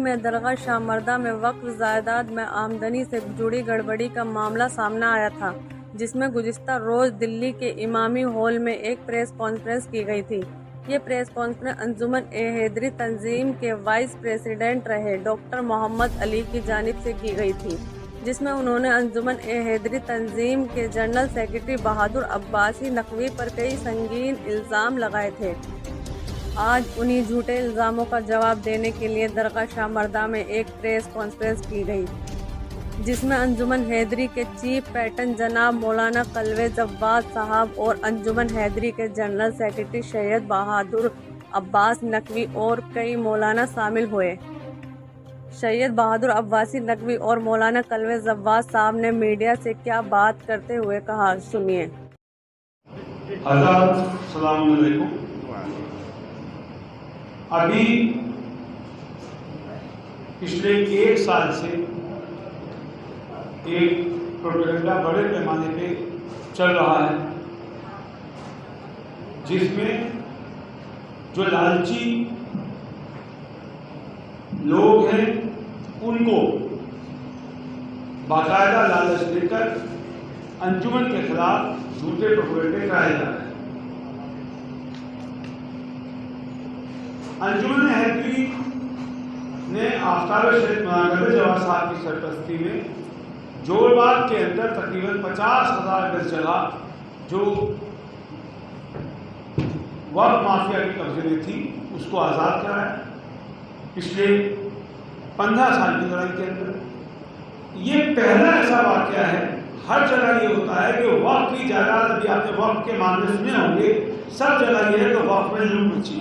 में दरगाह शाहमर्दा में वक्फ जायदाद में आमदनी से जुड़ी गड़बड़ी का मामला सामने आया था, जिसमें गुज़िश्ता रोज दिल्ली के इमामी हॉल में एक प्रेस कॉन्फ्रेंस की गई थी। ये प्रेस कॉन्फ्रेंस अंजुमन-ए-हैदरी तंजीम के वाइस प्रेसिडेंट रहे डॉक्टर मोहम्मद अली की जानिब से की गई थी, जिसमें उन्होंने अंजुमन-ए-हैदरी तंजीम के जनरल सेक्रेटरी बहादुर अब्बासी नकवी पर कई संगीन इल्ज़ाम लगाए थे। आज उन्हीं झूठे इल्ज़ामों का जवाब देने के लिए दरगाह शाहमर्दा में एक प्रेस कॉन्फ्रेंस की गई, जिसमें अंजुमन हैदरी के चीफ पैटर्न जनाब मौलाना कल्वे जव्वाद साहब और अंजुमन हैदरी के जनरल सेक्रेटरी सैयद बहादुर अब्बास नकवी और कई मौलाना शामिल हुए। सैयद बहादुर अब्बासी नकवी और मौलाना कल्वे जव्वाद साहब ने मीडिया से क्या बात करते हुए कहा, सुनिए। अस्सलाम वालेकुम। अभी पिछले एक साल से एक प्रोपेगेंडा बड़े पैमाने पे चल रहा है, जिसमें जो लालची लोग हैं उनको बाकायदा लालच देकर अंजुमन के खिलाफ झूठे प्रोपेगेंडे कराए जा रहे हैं। अंजुमन हैदरी ने आफ्ताब शरीफ मनागत जवाब साहब की सरपरस्ती में जोरबाग के अंदर तकरीबन 50,000 गज जगह जो वक्फ माफिया के कब्जे में थी उसको आज़ाद कराया पिछले 15 साल की लड़ाई के अंदर। ये पहला ऐसा वाक़या है, हर जगह ये होता है कि वक्फ की जायदाद, अभी आपने वक्फ के मामले सुने होंगे, सब जगह ये है कि वक्फ में लूट मची,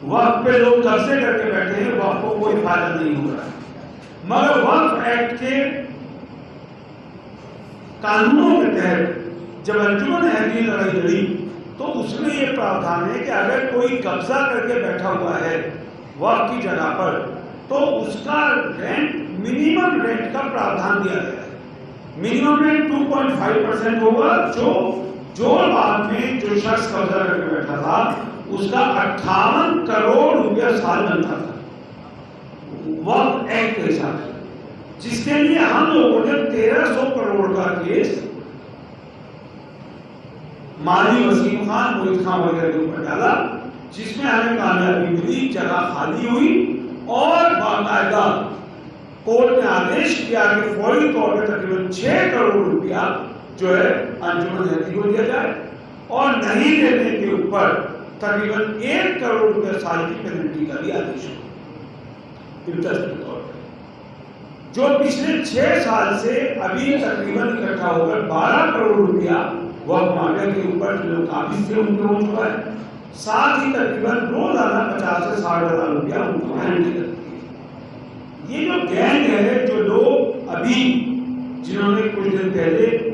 वक्फ पे लोग कब्जे करके बैठे हैं, वक्फ को कोई फायदा नहीं हो रहा है। मगर वक्फ एक्ट के कानूनों के तहत जब अंजुमन हैदरी लड़ाई लड़ी तो उसमें यह प्रावधान है कि अगर कोई कब्जा करके बैठा हुआ है वक्फ की जगह पर तो उसका रेंट, मिनिमम रेंट का प्रावधान दिया गया है। मिनिमम रेंट 2.5% होगा, जो बाद में जो शख्स कब्जा करके बैठा था उसका 58 करोड़ रुपया साल बनता था वक्फ एक्ट के हिसाब से, जिसके लिए हम लोगों ने 1300 करोड़ का केस माली वसीम खान, मोहित खान वगैरह के ऊपर डाला, जिसमें हमें कामयाबी मिली, जगह खाली हुई और बाकायदा कोर्ट ने आदेश किया कि फौरी तौर पर तकरीबन 6 करोड़ रुपया जो है अंजुमन हैदरी को दिया जाए और नहीं देने के ऊपर तकरीबन 1 करोड़ रुपया साल की पेनल्टी का भी आदेश हो इंटरेस्ट के तौर पर, जो पिछले 6 साल से अभी तकरीबन इकट्ठा होकर 12 करोड़ रुपया वक्फ माफिया के ऊपर जो काबिज थे उनको हो चुका है। साथ ही तकरीबन रोजाना 50 से 60,000 रुपया उनको पेनल्टी लगती है। ये जो गैंग है, जो लोग अभी जिन्होंने कुछ दिन पहले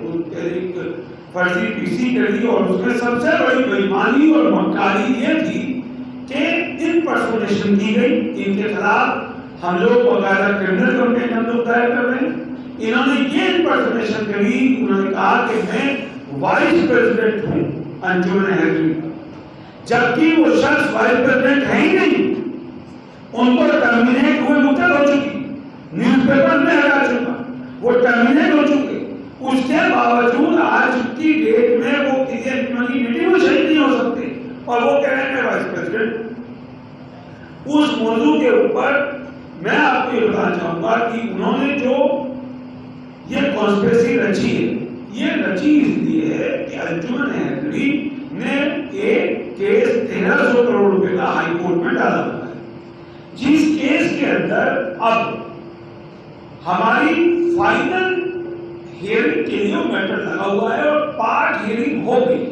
फर्जी पीसी कर दी और उसमें सबसे बड़ी बेईमानी और मक्कारी ये थी कि इम्पर्सोनेशन की गई, इनके खिलाफ हम लोग वगैरह क्रिमिनल कंप्लेंट हम लोग दायर कर रहे हैं। इन्होंने ये इम्पर्सोनेशन करी, उन्होंने कहा कि मैं वाइस प्रेसिडेंट हूं अंजुमन हैदरी, जबकि वो शख्स वाइस प्रेसिडेंट है ही नहीं। उनको टर्मिनेट हुए मुद्दत हो चुकी, न्यूज़पेपर में आ चुका, वो टर्मिनेट हो चुके, उसके बावजूद आज की डेट में वो किसी मीटिंग में शरीक नहीं हो सकते और वो कह रहे हैं वाइस प्रेसिडेंट। उस मौजू के ऊपर मैं आपको ये बताना चाहूंगा कि उन्होंने जो ये कॉन्स्पिरेसी रची है, ये रची इसलिए है कि अंजुमन हैदरी ने एक केस 1300 करोड़ रुपए का हाई कोर्ट में डाला हुआ है, जिस केस के अंदर अब हमारी फाइनल हियरिंग के लिए मैटर लगा हुआ है और पार्ट हियरिंग हो गई।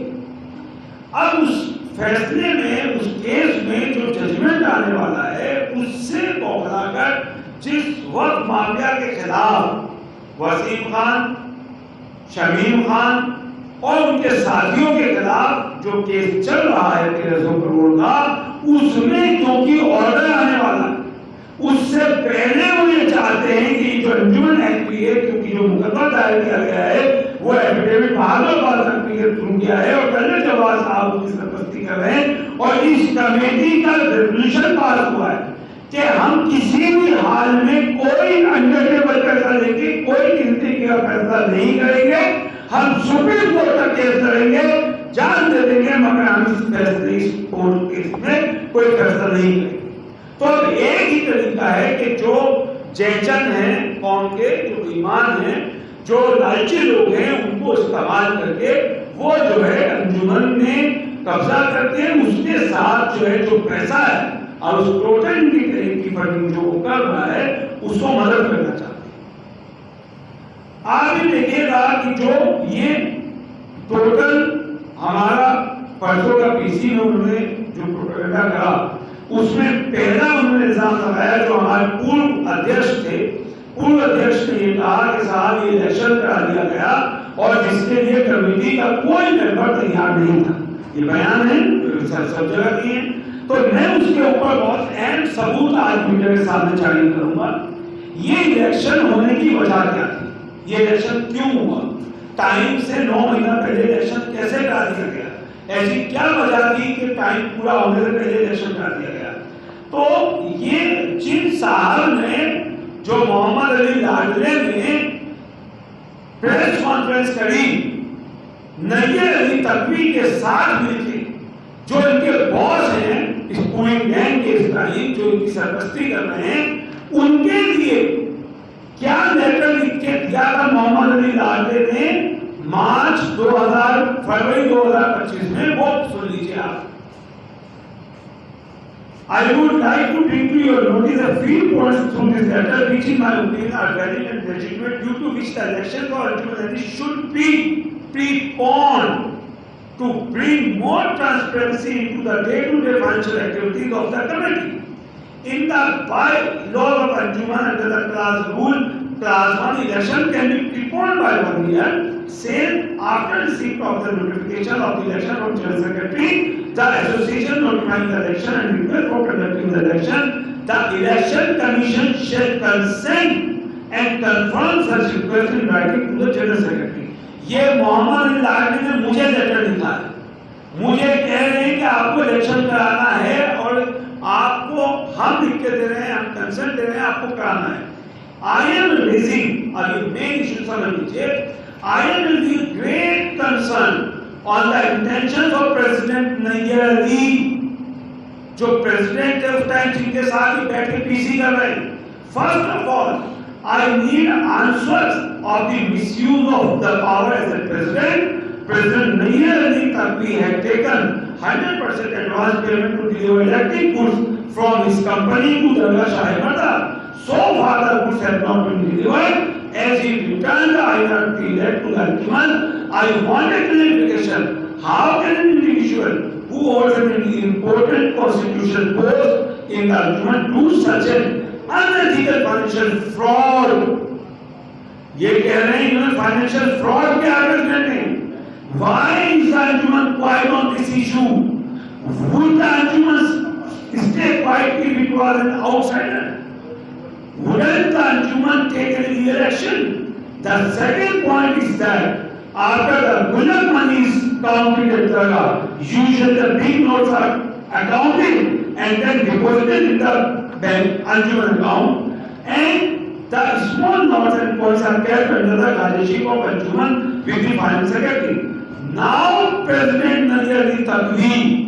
अब उस फैसले में, उस केस में जो जजमेंट आने वाला है उससे बौखलाकर जिस वक्त माफिया के खिलाफ वसीम खान, शमीम खान और उनके साथियों के खिलाफ जो केस चल रहा है 1300 करोड़ का, उसमें क्योंकि ऑर्डर आने वाला है, उससे पहले वो ये चाहते हैं कि जो अंजुमन हैदरी है, क्योंकि जो मुकदमा दायर किया गया है वो एफिडेविट बहादुर नकवी के थ्रू किया है और कल्वे जव्वाद साहब उसकी सरपरस्ती कर रहे हैं और इस कमेटी का रेजोल्यूशन पास हुआ है कि हम किसी भी हाल में कोई अनडेटेबल फैसला लेंगे, कोई गिनती का फैसला नहीं करेंगे, हम सुप्रीम कोर्ट का केस करेंगे, जान दे देंगे, मगर हम इस फैसले इस कोर्ट केस में कोई फैसला नहीं करेंगे। तो अब एक ही तरीका है कि जो जयचंद हैं कौम के, जो ईमान हैं, जो लालची लोग हैं, उनको इस्तेमाल करके वो जो है अंजुमन में कब्जा करते हैं, उसके साथ जो है जो पैसा है और उस टोटल की फंडिंग जो कर रहा है उसको मदद करना चाहते हैं। आप भी देखिएगा कि जो ये टोटल हमारा परसों का पीसी में उन्होंने जो प्रोपेगेंडा करा, उसमें पहला उन्होंने इल्जाम लगाया जो हमारे पूर्व अध्यक्ष थे, पूर्व अध्यक्ष ने ये कहा कि साहब ये इलेक्शन करा दिया गया और जिसके लिए कमेटी का कोई मेंबर तैयार नहीं था। ये बयान है, सब जगह दिए। तो मैं उसके ऊपर बहुत अहम सबूत आज मीडिया के सामने जारी करूंगा। ये इलेक्शन होने की वजह क्या थी, ये इलेक्शन क्यों हुआ, टाइम से 9 महीना पहले इलेक्शन कैसे करा दिया गया, ऐसी क्या वजह थी कि टाइम पूरा होने से पहले इलेक्शन करा दिया गया। तो ये जिन साहब ने, जो मोहम्मद अली लाडले ने प्रेस कॉन्फ्रेंस करी नैयर अली तकवी के साथ मिलकर, जो इनके बॉस हैं इस पूरी गैंग के, इस टाइम जो इनकी सरपरस्ती कर रहे हैं, उनके लिए क्या लेटर लिख के दिया था मोहम्मद अली लाडले ने मार्च फरवरी 2025 में, वो सुन लीजिए आप। I would like to bring to your notice a few points through this letter, which in my opinion are valid and legitimate, due to which the election for ultimately should be preponed to bring more transparency into the day-to-day financial activities of the committee. In the bylaws of Anjuman under the class rule, class 1 election can be preponed by 1 year, same after receipt of the notification of the election from General Secretary, the association notifying the election and request for conducting the election, the election commission shall consent and confirm such request in writing to the General Secretary. ये मोहम्मद अली लाडले ने मुझे letter लिखा है, मुझे कह रहे हैं कि आपको इलेक्शन कराना है और आपको हम लिख के दे रहे हैं, हम कंसर्न दे रहे हैं, आपको कराना है। I am raising, और ये मेन इशू समझ लीजिए, I am raising great concern on the intentions of President Nayyar Ali, जो प्रेसिडेंट है उस टाइम जिनके साथ ही बैठ के पीसी कर रहे हैं। First of all, I need answers of the misuse of the power as a president. President Nayyar Ali Taqvi had taken 100% advance payment to deliver electric goods from his company to Dargah Shahi. So far the goods have not been delivered. As he returned the IRT led to the Anjuman, I want a clarification. How can an individual who holds an important constitutional post in the Anjuman do such an unethical financial fraud? ये कह रहे हैं इन्होंने financial fraud के आरोप हैं। Why is the Anjuman quiet on this issue? Would the Anjuman stay quiet if it was an outsider? Wouldn't the Anjuman take any election? The second point is that after the Gulak money is counted at Dargah, usually the big notes are accounted and then deposited in the bank Anjuman account, and the small notes and coins are kept under the guardianship of Anjuman with the finance secretary. Now President Nayyar Ali Taqvi,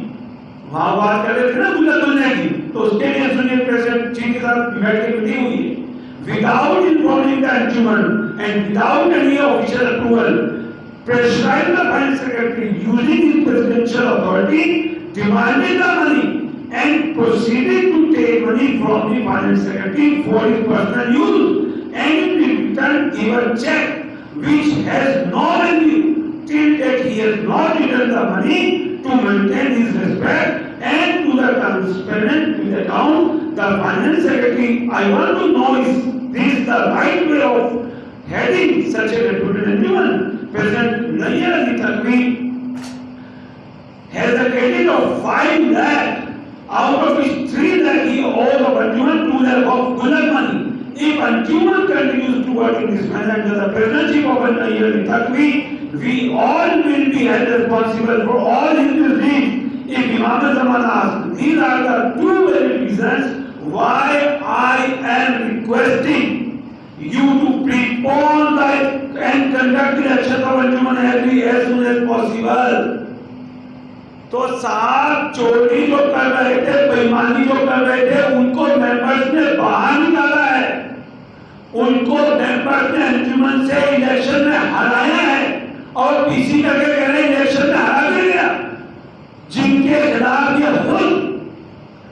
वहाँ बात कर रहे थे ना गुल्लक खुलने की, तो उसके लिए सुनिए प्रेसिडेंट चीफ के साथ बैठ के मीटिंग हुई है। Without informing the Anjuman and without any official approval, prescribed the finance secretary using his presidential authority, demanded the money and proceeded to take money from the finance secretary for his personal use, and in return gave a check which has no value till that he has not returned the money to maintain his respect and to the transparent with account. The finance secretary, I want to know, is this the right way of heading such a reputed Anjuman? President Nayyar Ali Taqvi has a credit of 5 lakh, out of which 3 lakh he owes of Anjuman, 2 lakh of Gulak money. If Anjuman continues to work in this manner under the presidency of Nayyar Ali Taqvi, we all will be held responsible for all his misdeeds. If Imam Zaman asked, these are the two very reasons why I am requesting you to prepone that and conduct the election of Anjuman Agri as soon as possible. तो साहब चोरी जो कर रहे थे, बेईमानी जो कर रहे थे, उनको मेंबर्स ने बाहर निकाला है, उनको मेंबर्स ने अंजुमन से इलेक्शन में हराया है और पीसी करके कह रहे इलेक्शन में हरा दिया। जिनके खिलाफ ये खुद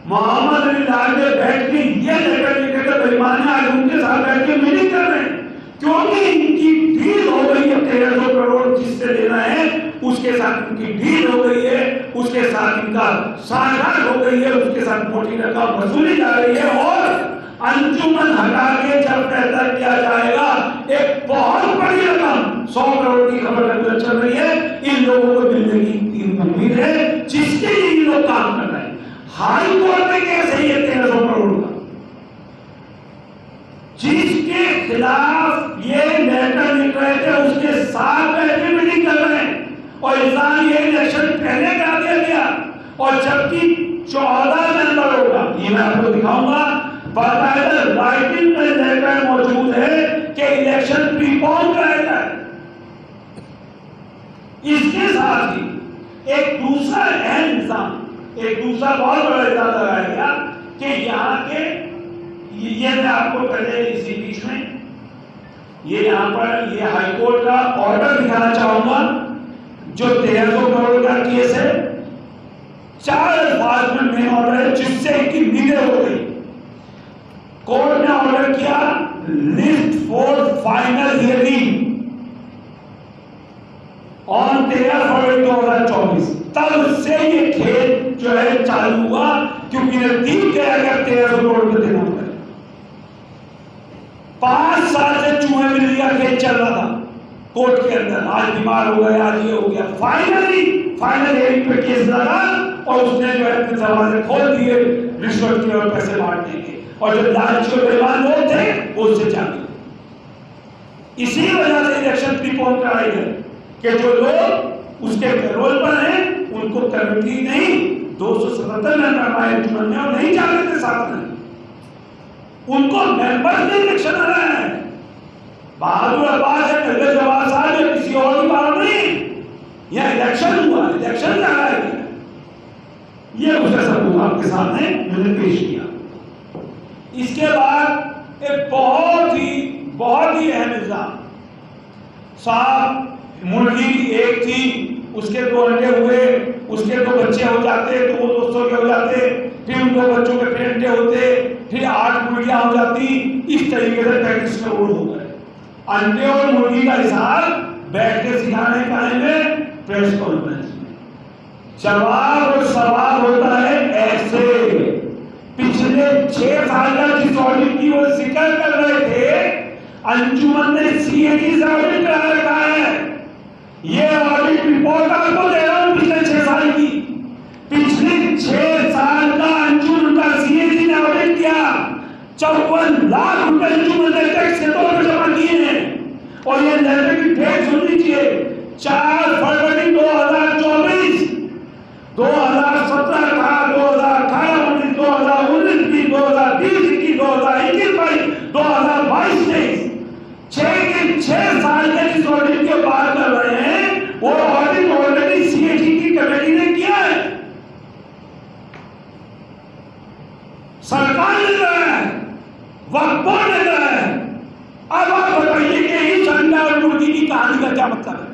मोहम्मद अली लाल ने बैठ के ये लेकर के बेईमान आज उनके साथ बैठ के मीटिंग कर रहे हैं, क्योंकि इनकी डील हो गई है 1300 करोड़ जिससे लेना है उसके साथ इनकी डील हो गई है, उसके साथ इनका साझेदारी हो गई है, उसके साथ मोटी रकम वसूली जा रही है और अंजुमन हटा के जब पैदा किया जाएगा एक बहुत बड़ी रकम 100 करोड़ की खबर चल रही है, इन लोगों को मिलने की उम्मीद है जिसके लिए ये लोग काम कर रहे हैं। हाई कोर्ट में कैसे ये 1300 करोड़ का जिसके खिलाफ ये लेटर लिख रहे थे उसके साथ बैठे मीटिंग कर रहे हैं और इंसान ये इलेक्शन पहले करा दिया गया और जबकि 14 मेंबर होगा, ये मैं आपको दिखाऊंगा, बाकायदा राइटिंग में लेटर मौजूद है कि इलेक्शन प्रीपोन कराया जाए। इसके साथ ही एक दूसरा अहम निजाम, एक दूसरा बहुत बड़ा निजाम लगाया गया कि यहाँ के ये मैं आपको पहले इसी बीच में ये यहाँ पर ये हाईकोर्ट का ऑर्डर दिखाना चाहूंगा जो 1300 करोड़ का केस है। 4 अल्फाज में मेन ऑर्डर है जिससे इनकी नींदें हो गई। कोर्ट ने ऑर्डर किया list for final hearing on 13 फरवरी 2024। तब से ये खेल जो है चालू हुआ क्योंकि नजदीक गया अगर 1300 करोड़ के देना होगा। 5 साल से चूहे बिल्ली का खेल चल रहा था कोर्ट के अंदर, आज बीमार हो गया, आज ये हो गया, फाइनल हियरिंग पे केस लगा और उसने जो है अपने दरवाजे खोल दिए रिश्वत के और पैसे बांटने के, और जो लालच के बेईमान लोग थे वो उससे जागे। इसी वजह से इलेक्शन प्रीपोन कराई है कि जो लोग उसके पेरोल पर हैं उनको कमेटी नहीं 277 मेंबर आए अंजुमन में और नहीं जाते थे साथ में, उनको मेंबर ने इलेक्शन हराया है। बहादुर अब्बास है, नजर जवाब साहब या किसी और की बात नहीं, यह इलेक्शन हुआ, इलेक्शन में हराया गया। ये उसका सबूत आपके सामने मैंने पेश किया। इसके बाद एक बहुत ही अहम इल्जाम, साहब मुर्गी एक थी उसके 2 अंडे हुए, उसके 2 बच्चे हो जाते तो वो 200 के हो जाते, फिर उन 2 बच्चों के फिर अंडे होते, फिर 8 मुर्गियां हो जाती, इस तरीके से 35 करोड़ हो गए। अंडे और मुर्गी का हिसाब बैठ के सिखाने का है प्रेस कॉन्फ्रेंस में। जवाब और सवाल होता है ऐसे। पिछले 6 साल का जिस ऑडिट की वो जिक्र कर रहे थे, अंजुमन ने सीएजी से ऑडिट करा रखा है। ये ऑडिट रिपोर्ट आपको दे रहा हूं पिछले 6 साल की। पिछले 6 साल का अंजुमन का सीएजी ने ऑडिट किया, 54 लाख रुपए अंजुमन ने टैक्स के तौर पर जमा किए हैं। और ये लेटर की डेट सुन लीजिए, 4 फरवरी 2024, 2017 था, 2018, 19, 2019, 2020, 2021, 2022, 6 साल के जिस ऑडिट के बात कर रहे हैं वो ऑडिट ऑलरेडी सीएजी की कमेटी ने किया है, सरकार ने करा है, वक्फ बोर्ड ने करा है। अब आप बताइए कि इस अंडा और मुर्गी की कहानी का क्या मतलब है?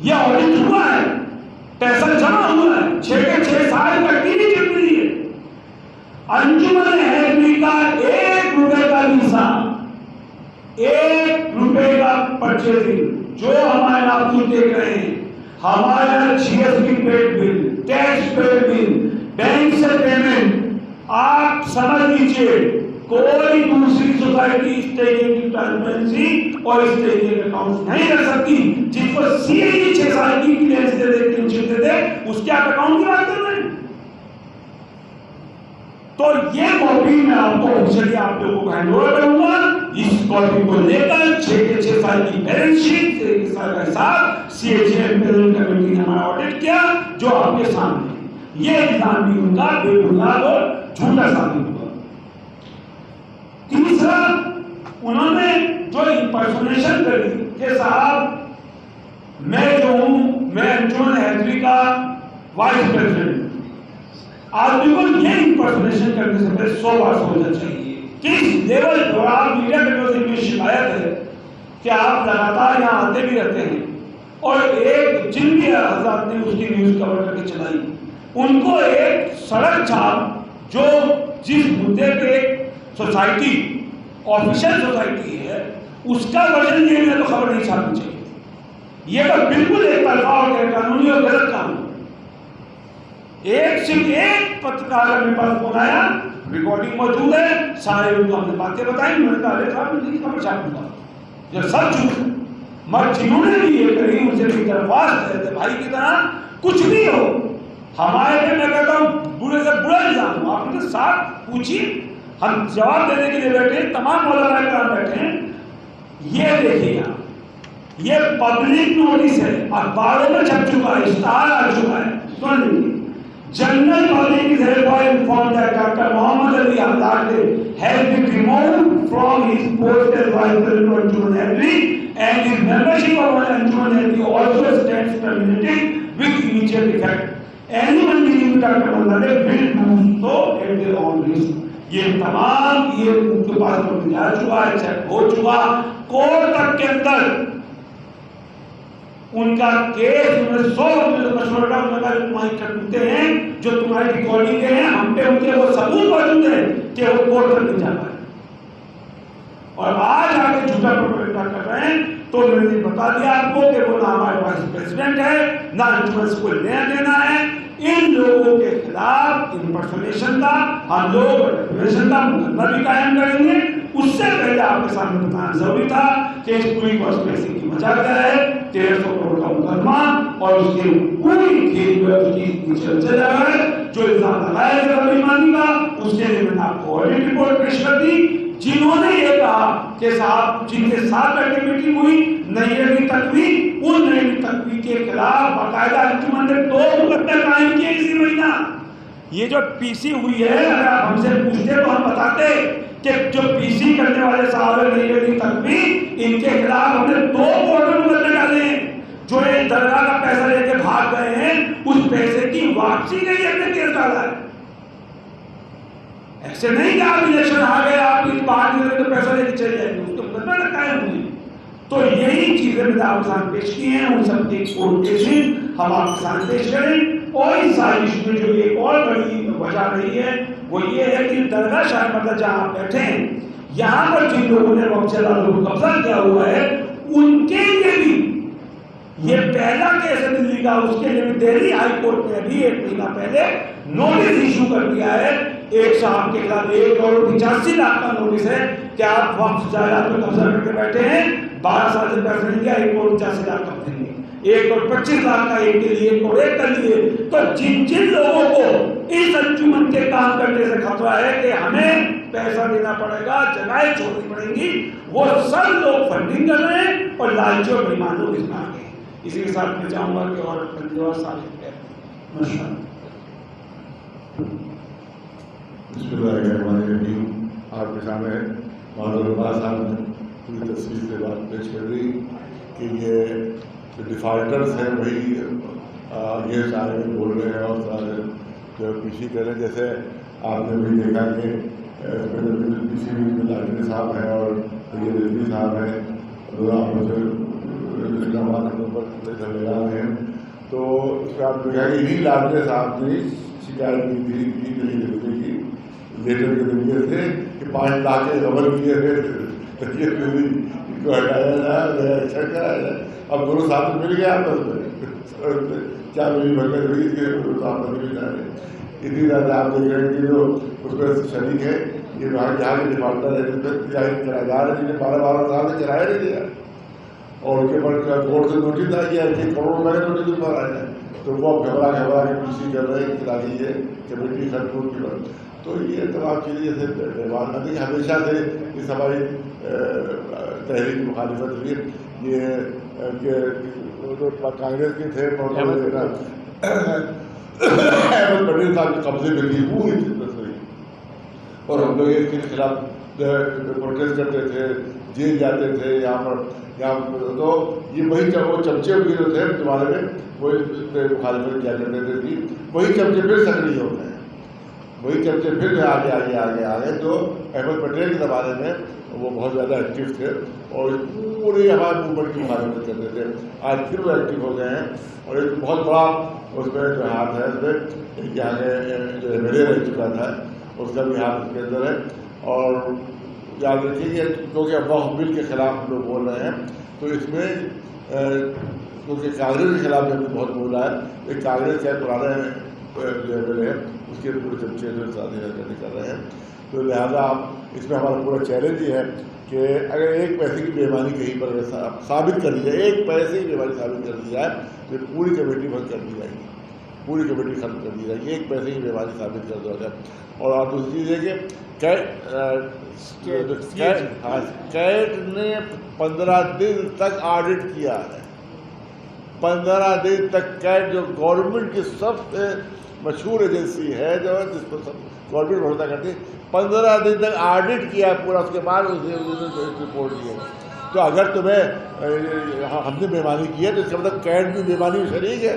यह ऑडिट हुआ है, पैसा जमा हुआ है, 6 के 6 साल कंटिन्यू चल रही है। अंजुमन एग्री का 1 रुपए का वीसा, 1 रुपए का परचेजिंग जो हमारे आप देख रहे हैं, हमारा GST paid bill, tax paid bill, bank से पेमेंट, आप समझ लीजिए कोई दूसरी सोसाइटी इस तरीके की ट्रांसपेरेंसी और इस तरीके के अकाउंट नहीं कर सकती। जिसको सीएजी 6 साल की क्लियरेंस दे दे उसके आप अकाउंट की बात कर रहे हैं। तो ये कॉपी मैं आपको ऑफिशियली आप लोगों को हैंड ओवर करूंगा। इस कॉपी को लेकर 6 के 6 साल की बैलेंस शीट, 1 साल का हिसाब सीएजी कमेटी ने हमारा ऑडिट किया जो आपके सामने। ये इल्जाम भी उनका बेबुनियाद और झूठा साबित हुआ। तीसरा, उन्होंने जो इंपर्सोनेशन करी कि साहब मैं जो हूं, मैं अंजुमन हैदरी का वाइस प्रेसिडेंट, आदमी को ये इंपर्सोनेशन करने से पहले 100 बार सोचना चाहिए किस लेवल पर आप मीडिया के में शिकायत है कि आप लगातार यहाँ आते भी रहते हैं और एक जिन भी हजरात ने उसकी न्यूज कवर करके चलाई, उनको एक सड़क छाप जो जिस मुद्दे पे सोसाइटी ऑफिशियल सोसाइटी है उसका वर्जन ये तो खबर नहीं छापनी चाहिए। ये तो बिल्कुल एक तरफा और गैर कानूनी और गलत काम है। सिर्फ एक पत्रकार अपने पास फोन आया, रिकॉर्डिंग मौजूद है, सारे उनको हमने बातें बताई, उन्होंने कहा अरे साहब नहीं खबर छापूंगा, ये सब झूठ है। मगर जिन्होंने भी ये करी उनसे भी दरख्वास्त है भाई की तरह कुछ भी हो, हमारे पे मैं कहता हूँ बुरे से बुरा इल्जाम हो, आप उनसे साफ पूछिए, हम जवाब देने के लिए बैठे, तमाम मौलाना कराम बैठे हैं। ये देखिएगा, ये पब्लिक नोटिस है, अखबारों में छप चुका है, इश्तिहार आ चुका है, सुन लीजिए। General public is hereby informed that Dr. Muhammad Ali Al-Dagde has been removed from his post as Vice President of Anjuman Hadri and his membership of Anjuman Hadri also stands terminated with immediate effect. Anyone dealing with Dr. Muhammad Ali will do so at their own risk. ये तमाम ये उनके पास जा चुका है, check हो चुका, court तक के अंदर उनका केस उन्हें 100 मशवरा करते हैं जो तुम्हारी रिकॉर्डिंग है, हम पे उनके वो सबूत मौजूद है कि वो कोर्ट तक नहीं जा पाए और आज आगे झूठा प्रोपेगेंडा कर रहे हैं। तो मैंने बता दिया आपको कि वो ना हमारे वाइस प्रेसिडेंट है, ना अंजुमन को लेना देना है। इन लोगों के खिलाफ इंपर्सोनेशन का हम लोग डेफिनेशन का मुकदमा भी कायम करेंगे। उससे पहले आपके सामने बताना जरूरी था कि इस पूरी कॉन्स्पिरेसी की वजह क्या है, 1300 करोड़ का मुकदमा और उसके पूरी खेल जो है उसकी चल रहा है, जो इल्जाम लगाया गया बेईमानी का, उसके लिए मैंने आपको ऑडिट रिपोर्ट पेश कर दी। जिन्होंने ये कहा कि साहब जिनके साथ बैठक मीटिंग हुई नई तकवी, उन नई तकवी के खिलाफ बाकायदा अंजुमन ने 2 मुकदमे कायम किए इसी महीना। ये जो पीसी हुई है, अगर आप हमसे पूछते तो हम बताते कि जो पीसी करने वाले साहब है नई तकवी, इनके खिलाफ हमने 2 कोर्ट में मुकदमे डाले हैं। जो एक दरगाह का पैसा लेके भाग गए हैं, उस पैसे की वापसी के लिए हमने केस डाला है। ऐसे नहीं कि आप इलेक्शन आ गए, आप इस बात में तो पैसा लेके चले जाएंगे, उसको मुकदमा लगाए हुए। तो यही चीजें मैंने आपके सामने पेश की हैं, उन सब की कोर्ट केसेस हम आपके सामने पेश करें। और इस साजिश में जो एक और बड़ी वजह रही है वो ये है कि दरगाह शाह मतलब जहाँ आप बैठे हैं, यहाँ पर जिन लोगों ने कब्जा किया हुआ है, उनके लिए भी ये पहला केस है दिल्ली का, उसके लिए भी दिल्ली हाई कोर्ट ने अभी 1 महीना पहले नोटिस इशू कर दिया है। एक साहब के खिलाफ 1,85,00,000 का नोटिस है कि आप वक्फ जायदाद पर कब्जा करके बैठे हैं, 12 साल से पैसा नहीं दिया, 1,85,00,000 कब देंगे, 1,25,00,000 का एक के लिए, 1,01,00,000 का लिए। तो जिन जिन लोगों को इस अंजुमन के काम करने से खतरा है कि हमें पैसा देना पड़ेगा, जगह छोड़नी पड़ेगी, वो सब लोग फंडिंग कर रहे हैं और लालची और बेईमानों इसमें आ गए। इसी के साथ मैं चाहूंगा कि और आपके सामने मौलाना साहब ने पूरी तस्वीर से बात पेश कर दी कि ये जो डिफॉल्टर्स हैं वही ये सारे में बोल रहे हैं और सारे जो पीसी कर रहे हैं। जैसे आपने भी देखा कि पीसी में लाडली साहब हैं और ये रिजवी साहब हैं, लगा रहे हैं। तो इसका आप देखा कि इन्हीं लाडले साहब ने शिकायत की थी की लेटर के जरिए से कि 5 लाख के खबर किए थे, इनको हटाया जाए, अच्छा कराया जाए। अब दोनों साथ मिल गए आपस में, क्या मिली भगत हुई इतनी ज़्यादा आप देख रहे हैं कि जो उस पर शरीक है ये यहाँ के डिफॉल्टर है, जिसमें किराएदार है जिन्हें 12-12 साल से किराया नहीं दिया और उनके ऊपर कोर्ट से नोटिस आ गया कि करोड़ रुपये का नोटिस ऊपर आ जाए, तो वो अब घबरा के पीसी कर रहे हैं किरा दीजिए कमेटी खर्च की बात। तो ये तमाम चीज़ें जैसे व्यवहार न दी, हमेशा से इस हमारी तहरीक की मुखालिफत हुई। ये कांग्रेस के थे अहमद पटेल साहब के कब्जे में थी पूरी तस्वीर, और हम लोग इसके खिलाफ प्रोटेस्ट करते थे, जेल जाते थे। यहाँ तो ये वही वो चमचे भी जो थे तुम्हारे में वही मुखालिफत किया करते थे, वही चमचे फिर सक्रिय हो गए, वही चमचे फिर आगे आगे आगे आगे। तो अहमद पटेल के ज़माने में वो बहुत ज़्यादा एक्टिव थे और पूरे हमारे मूवमेंट की मुखालिफत करते थे। आज फिर वो एक्टिव हो गए हैं और एक बहुत बड़ा उसमें जो हाथ है, उसमें यहाँ के जो एमएलए रह चुका था उसका भी हाथ उसके अंदर है। और याद रखिए क्योंकि वक्फ बिल के खिलाफ हम लोग बोल रहे हैं, तो इसमें क्योंकि कांग्रेस के खिलाफ जब बहुत बोला है, एक कांग्रेस के पुराने जो एमएलए है उसके पूरे चमचे जो शादी कर रहे हैं। तो लिहाजा इसमें हमारा पूरा चैलेंज ये है कि अगर एक पैसे की बेईमानी कहीं पर साबित कर दी जाए, एक पैसे की बेईमानी साबित कर दी जाए, तो पूरी कमेटी बंद कर दी जाएगी, पूरी कमेटी खत्म कर दी जाएगी, एक पैसे की बेईमानी साबित कर दो जाए। और आप दूसरी चीज़ है कि कैट ने 15 दिन तक ऑडिट किया है, 15 दिन तक कैट जो गवर्नमेंट की सबसे मशहूर एजेंसी है, जो जिसको सब गवर्नमेंट भरोसा करती है, 15 दिन तक ऑडिट किया पूरा, उसके बाद उसने रिपोर्ट दी है। तो अगर तुम्हें हमने बेईमानी की है तो इसका मतलब कैट भी बेईमानी में शरीक है,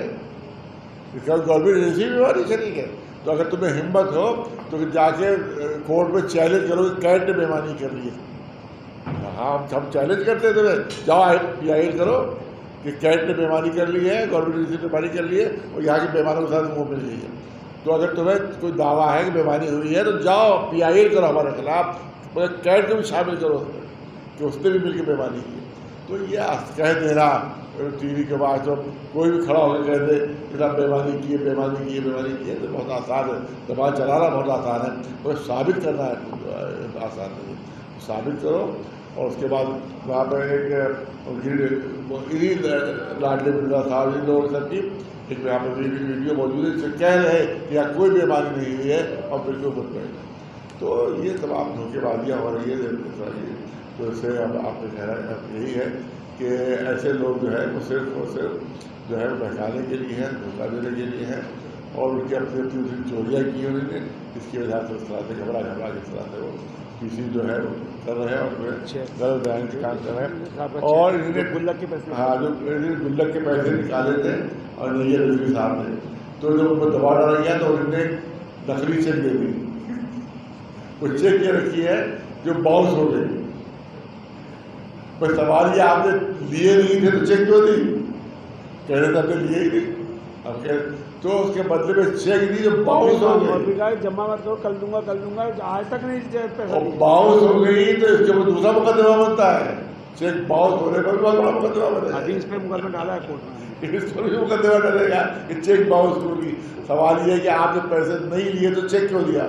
इसका गवर्नमेंट एजेंसी भी बेईमानी शरीक है। तो अगर तुम्हें हिम्मत हो तो जाके कोर्ट में चैलेंज करो कि कैट ने बेईमानी कर ली है। हाँ, हम चैलेंज करते हैं तुम्हें, जाओ PIL करो कि कैट ने बेईमानी कर ली है, गवर्नमेंट एजेंसी ने बेईमानी कर ली है और यहाँ के बेईमानों के साथ मुँह मिल गई है। तो अगर तुम्हें कोई दावा है कि बेईमानी हुई है तो जाओ PIL करो हमारे खिलाफ, मगर कैट को भी शामिल करो कि उसने भी मिलकर बेईमानी की। तो ये कह देना TV के बाद तो कोई भी खड़ा होकर कह दे कि आप बेईमानी किए, बेईमानी किए, बेईमानी किए, तो बहुत आसान है, दबाव चलाना बहुत आसान है, मगर साबित करना है आसान नहीं। साबित करो और उसके बाद वहाँ पर एक लाडले बिरला साहब इन लोगों सबकी एक यहाँ पर वीडियो मौजूद है जिससे कह रहे हैं कि यहाँ कोई बीमारी नहीं हुई है और बिल्कुल मत पड़ेगा। तो ये तमाम धोखेबाजियाँ हो रही है। तो इससे अब आपका कहना यही है कि ऐसे लोग जो है वो सिर्फ और सिर्फ जो है बहकाने के लिए हैं, धोखा देने के लिए हैं और उनकी अपनी अपनी चोरियाँ की उन्होंने, इसकी वजह से उस तरह से घबरा के इस तरह से वो किसी जो है कर रहे हैं और गलत बयान के काम कर रहे हैं। और इन्होंने गुल्लक के पैसे, हाँ, जो गुल्लक के पैसे निकाले थे और नैयर रजवी साहब ने, तो जब उनको दबा डाला गया तो उन्होंने नकली चेक दे दी। वो चेक ये रखी है जो बाउंस हो गई। पर सवाल ये आपने लिए नहीं थे तो चेक क्यों दी? कह रहे थे आपने लिए ही नहीं, अब तो उसके बदले में चेक दी जो बाउंस हो गई। जमा मत करो, कल दूंगा आज तक नहीं पैसा बाउंस हो गई तो इसके ऊपर दूसरा मुकदमा बनता है। चेक बाउंस होने पर बहुत बड़ा मुकदमा बनेगा, इस पर मुकदमा डाला है कोर्ट में, इस पर भी मुकदमा डलेगा कि चेक बाउंस होगी। सवाल ये है कि आपने पैसे नहीं लिए तो चेक क्यों दिया?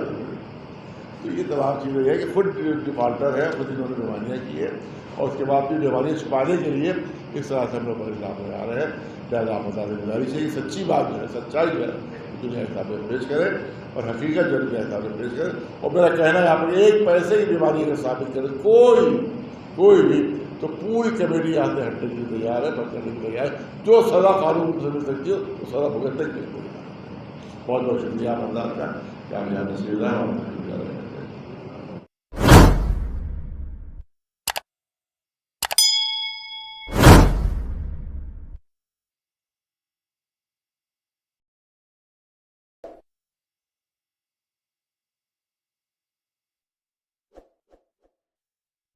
तो ये तमाम चीज़ें है कि खुद डिफॉल्टर है, खुद इन्होंने बेईमानियाँ की है और उसके बाद भी बेईमानियाँ छुपाने के लिए इस तरह से हम लोग परिणाम में आ रहे हैं। लिहाजा आप बता दें गुजारिश है कि सच्ची बात जो है, सच्चाई जो है दुनिया के सामने पेश करें और हकीकत जो दुनिया के सामने पेश करें। और मेरा कहना है यहाँ पर एक पैसे की बीमारी अगर साबित करें कोई भी, तो पूरी कमेटी यहाँ से हटने के लिए तैयार है, बंद करने के लिए तैयार है। जो सज़ा कानून से मिल सकती हो वो सज़ा भुगतने के लिए तैयार है। बहुत बहुत शुक्रिया आप का, क्या हम यहाँ तस्वीर